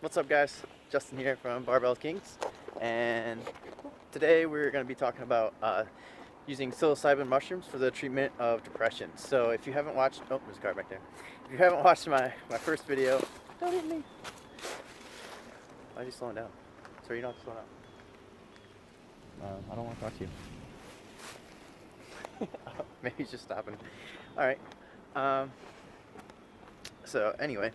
What's up, guys? Justin here from Barbell Kings, and today we're going to be talking about using psilocybin mushrooms for the treatment of depression. So if you haven't watched, oh, there's a car back there. If you haven't watched my first video, don't hit me. Why are you slowing down? Sir, you don't have to slow down. I don't want to talk to you. Maybe he's just stopping. All right. So anyway,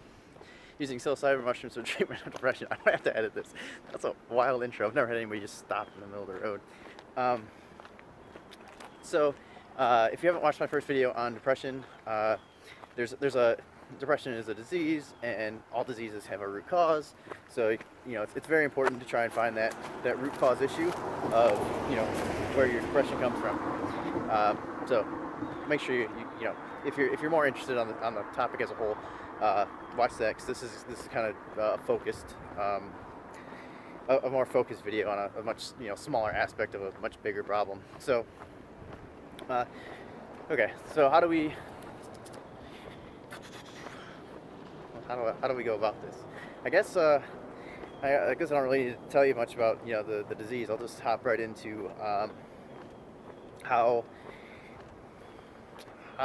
using psilocybin mushrooms for treatment of depression. I might have to edit this. That's a wild intro. I've never had anybody just stop in the middle of the road. If you haven't watched my first video on depression, depression is a disease, and all diseases have a root cause. So it's very important to try and find that root cause issue of where your depression comes from. So make sure if you're more interested on the topic as a whole, watch that, because this is kind of focused, a more focused video on a much smaller aspect of a much bigger problem. So okay, so how do we go about this? I guess I don't really need to tell you much about the disease. I'll just hop right into how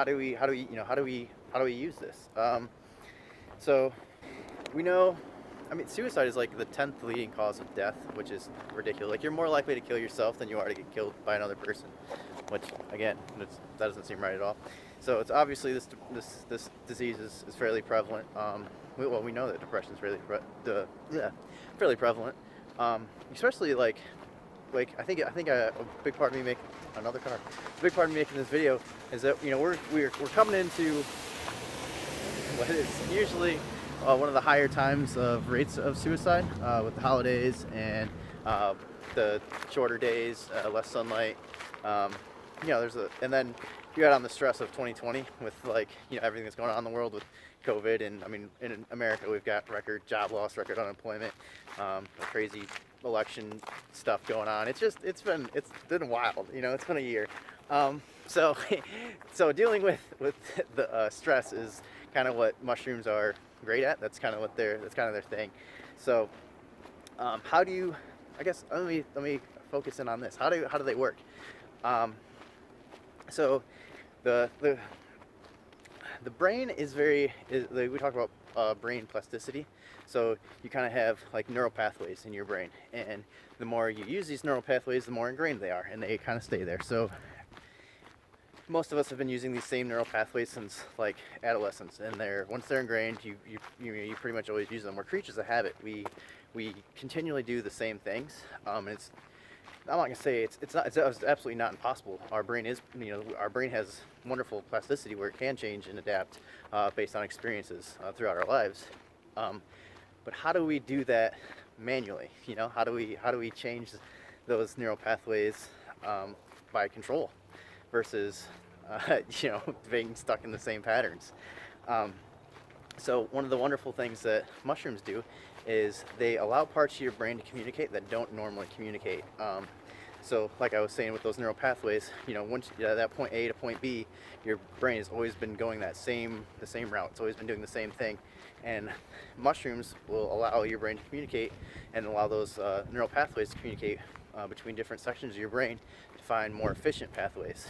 do we use this? So we know, suicide is like the 10th leading cause of death, which is ridiculous. Like, you're more likely to kill yourself than you are to get killed by another person, which again, that doesn't seem right at all. So it's obviously this disease is fairly prevalent. We know that depression is fairly prevalent, especially like I think a big part of me making this video is that we're coming into what is usually one of the higher times of rates of suicide, with the holidays and the shorter days, less sunlight. And then you add on the stress of 2020 with everything that's going on in the world with COVID, and in America we've got record job loss, record unemployment, crazy election stuff going on. It's been wild. It's been a year. So dealing with the stress is kind of what mushrooms are great at. That's kind of their thing. So how do you? I guess let me focus in on this. How do they work? So the brain we talk about brain plasticity. So you kind of have like neural pathways in your brain, and the more you use these neural pathways, the more ingrained they are, and they kind of stay there. So most of us have been using these same neural pathways since like adolescence, and once they're ingrained, you pretty much always use them. We're creatures of habit. We continually do the same things. I'm not gonna say it's absolutely not impossible. Our brain has wonderful plasticity where it can change and adapt based on experiences throughout our lives. But how do we do that manually? How do we change those neural pathways by control versus being stuck in the same patterns? So one of the wonderful things that mushrooms do is they allow parts of your brain to communicate that don't normally communicate. So like I was saying with those neural pathways, once that point A to point B, your brain has always been going the same route. It's always been doing the same thing, and mushrooms will allow your brain to communicate and allow those neural pathways to communicate between different sections of your brain to find more efficient pathways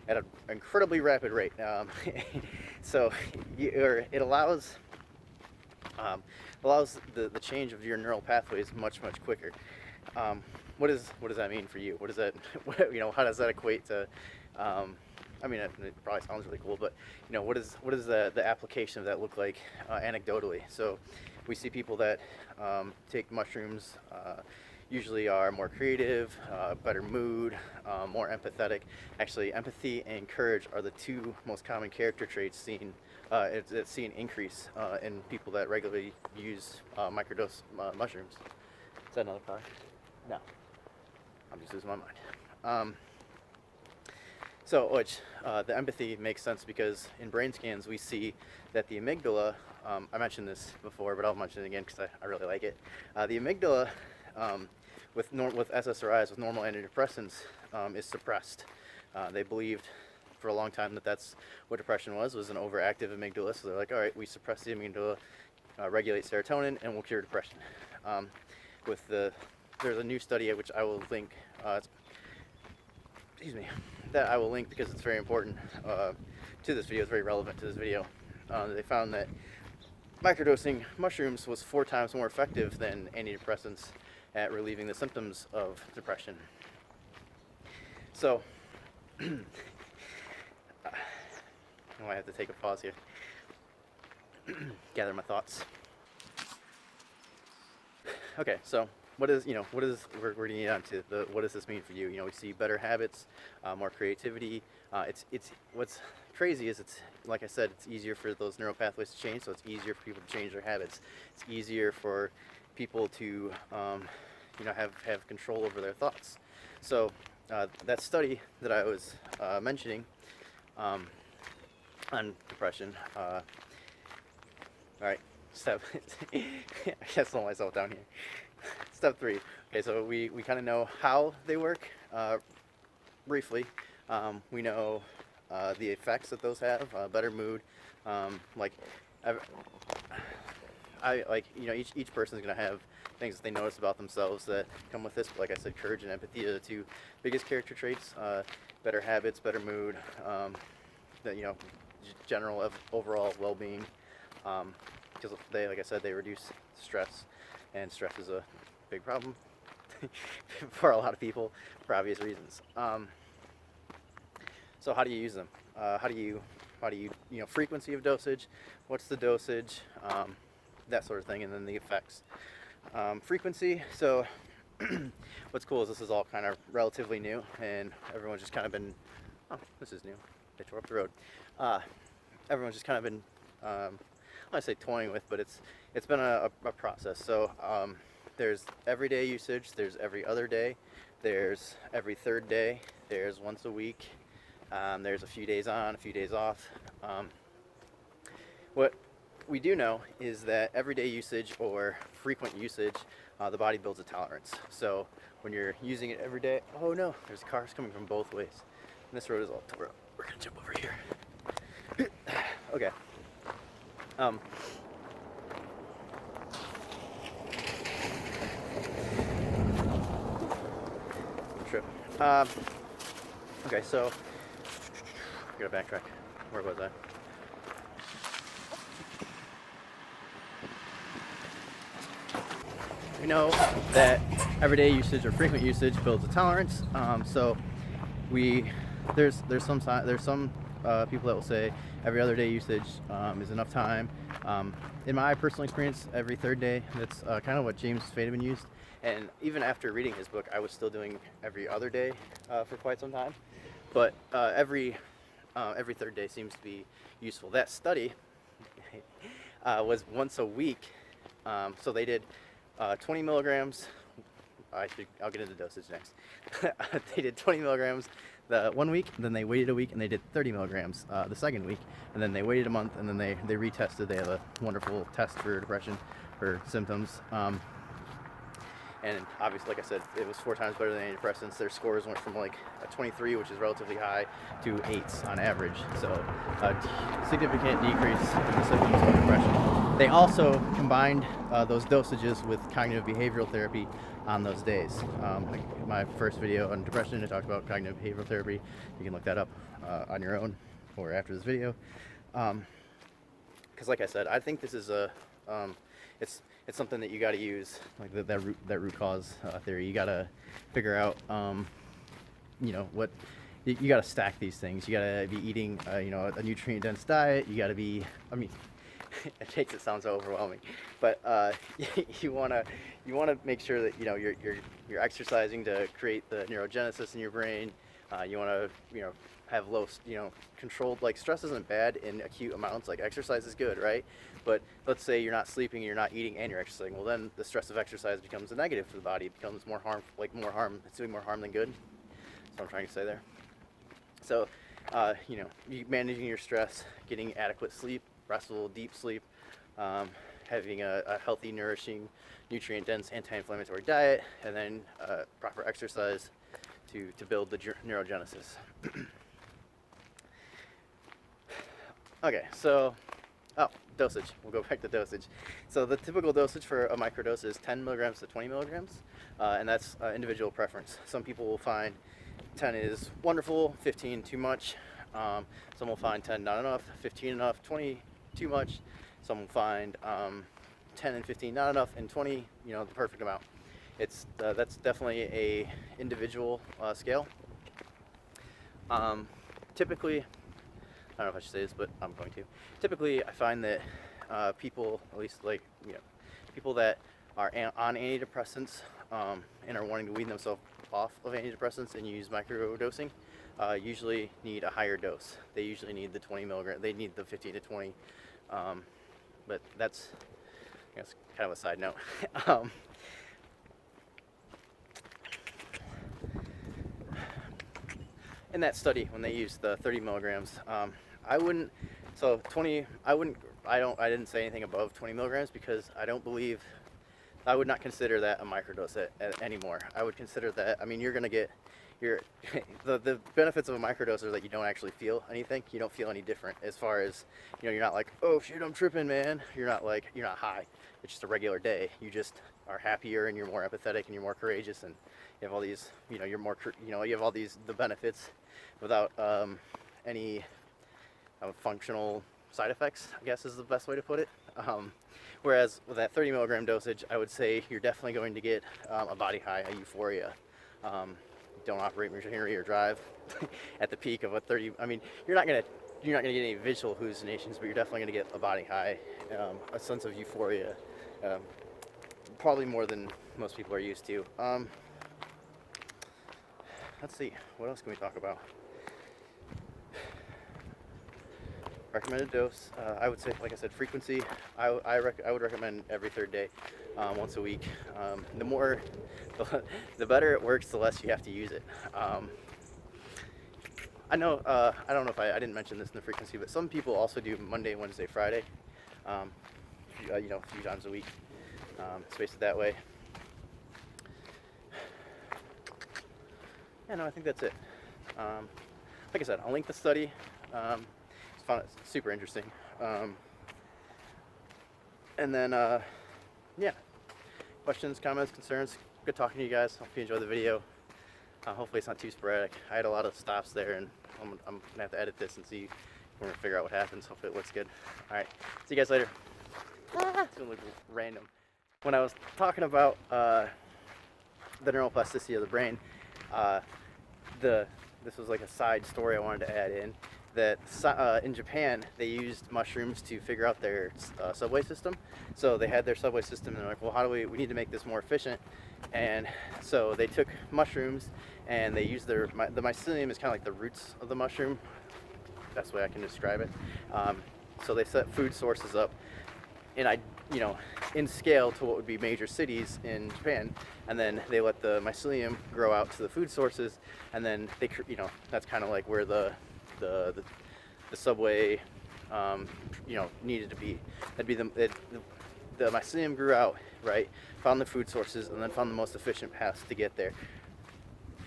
at an incredibly rapid rate. So it allows the change of your neural pathways much quicker. What does that mean for you? What does that how does that equate to? It probably sounds really cool, but what does the application of that look like anecdotally? So we see people that take mushrooms usually are more creative, better mood, more empathetic. Actually, empathy and courage are the two most common character traits seen increase in people that regularly use microdose mushrooms. Is that another car? No, I'm just losing my mind. The empathy makes sense because in brain scans we see that the amygdala, I mentioned this before, but I'll mention it again because I really like it. The amygdala, with SSRIs, with normal antidepressants, is suppressed. They believed for a long time that that's what depression was an overactive amygdala. So they're like, all right, we suppress the amygdala, regulate serotonin, and will cure depression. There's a new study which I will link. That I will link because it's very important to this video. It's very relevant to this video. They found that microdosing mushrooms was 4 times more effective than antidepressants at relieving the symptoms of depression. So, I might have to take a pause here, gather my thoughts. Okay, so we're getting on to what does this mean for you? We see better habits, more creativity. It's what's crazy is it's, like I said, it's easier for those neural pathways to change, so it's easier for people to change their habits. It's easier for people to have control over their thoughts. So that study that I was mentioning on depression. All right, step. I can't slow myself down here. Step 3. Okay, so we kind of know how they work briefly. We know the effects that those have, better mood. Each person is going to have things that they notice about themselves that come with this. But like I said, courage and empathy are the 2 biggest character traits. Better habits, better mood, general overall well-being. Because like I said, they reduce stress, and stress is a big problem for a lot of people for obvious reasons. So how do you use them? How do you frequency of dosage? What's the dosage? That sort of thing, and then the effects. Frequency. So what's cool is this is all kind of relatively new, and everyone's just kind of been. Oh, this is new. They tore up the road. Everyone's just kind of been. I say toying with, but it's been a process. So there's everyday usage, there's every other day, there's every 3rd day, there's once a week, there's a few days on, a few days off. What we do know is that everyday usage or frequent usage, the body builds a tolerance. So when you're using it every day, oh no, there's cars coming from both ways. And this road is all tore up. We're gonna jump over here. Okay. Trip. Okay, so we gotta backtrack. Where was I? We know that everyday usage or frequent usage builds a tolerance. So there's some people that will say every other day usage is enough time. In my personal experience, every 3rd day, that's kind of what James Fadiman used. And even after reading his book, I was still doing every other day for quite some time. But every 3rd day seems to be useful. That study was once a week. So they did 20 milligrams. I'll get into dosage next. They did 20 milligrams the 1 week, and then they waited a week, and they did 30 milligrams the 2nd week, and then they waited a month, and then they retested. They have a wonderful test for depression, for symptoms. And obviously, like I said, it was 4 times better than antidepressants. Their scores went from like a 23, which is relatively high, to 8s on average. So a significant decrease in the symptoms of depression. They also combined those dosages with cognitive behavioral therapy on those days. My first video on depression, I talked about cognitive behavioral therapy. You can look that up on your own or after this video. Because like I said, I think this is it's something that you got to use, like that root cause theory. You got to figure out, what you got to stack these things. You got to be eating, a nutrient dense diet. You got to be, it makes it sound so overwhelming, but you want to make sure that you're exercising to create the neurogenesis in your brain. You want to have low controlled, like stress isn't bad in acute amounts, like exercise is good, right? But let's say you're not sleeping, you're not eating, and you're exercising. Well, then the stress of exercise becomes a negative for the body. It becomes more harm, it's doing more harm than good. That's what I'm trying to say there. So you managing your stress, getting adequate sleep, restful deep sleep, having a healthy, nourishing, nutrient-dense, anti-inflammatory diet, and then proper exercise to build the neurogenesis. Okay, so Oh, dosage. We'll go back to dosage. So the typical dosage for a microdose is 10 milligrams to 20 milligrams, and that's individual preference. Some people will find 10 is wonderful, 15 too much. Some will find 10 not enough, 15 enough, 20 too much. Some will find 10 and 15 not enough, and 20, the perfect amount. That's definitely a individual scale. Typically, I don't know if I should say this, but I'm going to. Typically, I find that people, at least people that are on antidepressants and are wanting to wean themselves off of antidepressants and use microdosing, usually need a higher dose. They usually need the 20 milligram. They need the 15 to 20. But that's, I guess, kind of a side note. In that study, when they used the 30 milligrams, I wouldn't. So 20, I wouldn't. I didn't say anything above 20 milligrams because I don't believe. I would not consider that a microdose anymore. I would consider that. I mean, you're gonna get the benefits of a microdose are that you don't actually feel anything. You don't feel any different as far as, you're not like, oh shit, I'm tripping, man. You're not high. It's just a regular day. You just are happier and you're more empathetic and you're more courageous and you have all these, you're more, you have all the benefits without any functional side effects, I guess is the best way to put it. Whereas with that 30 milligram dosage, I would say you're definitely going to get a body high, a euphoria. Don't operate machinery or drive at the peak of a 30. I mean, you're not gonna get any visual hallucinations, but you're definitely gonna get a body high, a sense of euphoria, probably more than most people are used to. Let's see, what else can we talk about? Recommended dose, I would say, like I said, frequency. I would recommend every third day, once a week. The more, the better it works, the less you have to use it. I know, I don't know if I didn't mention this in the frequency, but some people also do Monday, Wednesday, Friday, a few times a week, space it that way. Yeah, no, I think that's it. Like I said, I'll link the study. Found it super interesting. And then, yeah, questions, comments, concerns. Good talking to you guys. Hope you enjoyed the video. Hopefully it's not too sporadic. I had a lot of stops there, and I'm gonna have to edit this and see. We're gonna figure out what happens. Hopefully it looks good. All right, see you guys later. It's gonna look random. When I was talking about the neuroplasticity of the brain, this was like a side story I wanted to add in. That in Japan, they used mushrooms to figure out their subway system. So they had their subway system, and they're like, well, how do we need to make this more efficient? And so they took mushrooms, and they used the mycelium is kind of like the roots of the mushroom. Best way I can describe it. So they set food sources up in scale to what would be major cities in Japan, and then they let the mycelium grow out to the food sources, and then they, that's kind of like where the subway, needed to be. That'd be the mycelium grew out, right? Found the food sources and then found the most efficient paths to get there.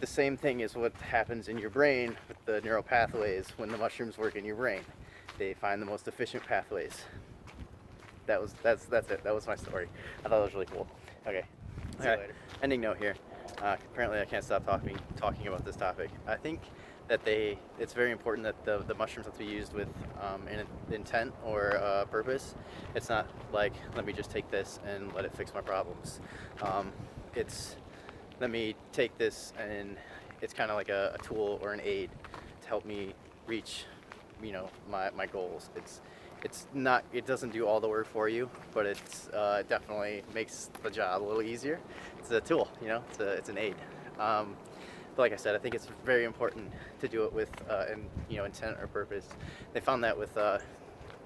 The same thing is what happens in your brain with the neural pathways when the mushrooms work in your brain. They find the most efficient pathways. That's it. That was my story. I thought it was really cool. Okay. See you later. Ending note here. Apparently I can't stop talking about this topic. I think that it's very important that the mushrooms have to be used with an intent or a purpose. It's not like, let me just take this and let it fix my problems. It's, let me take this and it's kind of like a tool or an aid to help me reach, my goals. It's not, it doesn't do all the work for you, but it's definitely makes the job a little easier. It's a tool, it's an aid. But like I said, I think it's very important to do it with intent or purpose. They found that with that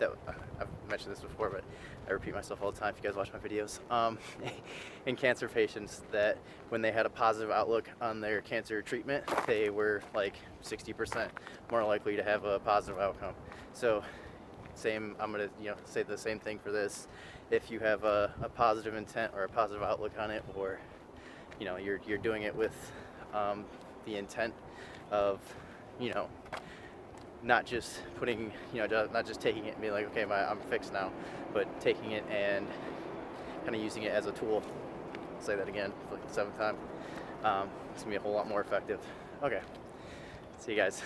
I've mentioned this before, but I repeat myself all the time if you guys watch my videos. In cancer patients, that when they had a positive outlook on their cancer treatment, they were like 60% more likely to have a positive outcome. So I'm gonna say the same thing for this. If you have a positive intent or a positive outlook on it, or you're doing it with the intent of not just putting, not just taking it and being like, okay, I'm fixed now, but taking it and kind of using it as a tool. I'll say that again for like the 7th time. It's gonna be a whole lot more effective. Okay, see you guys.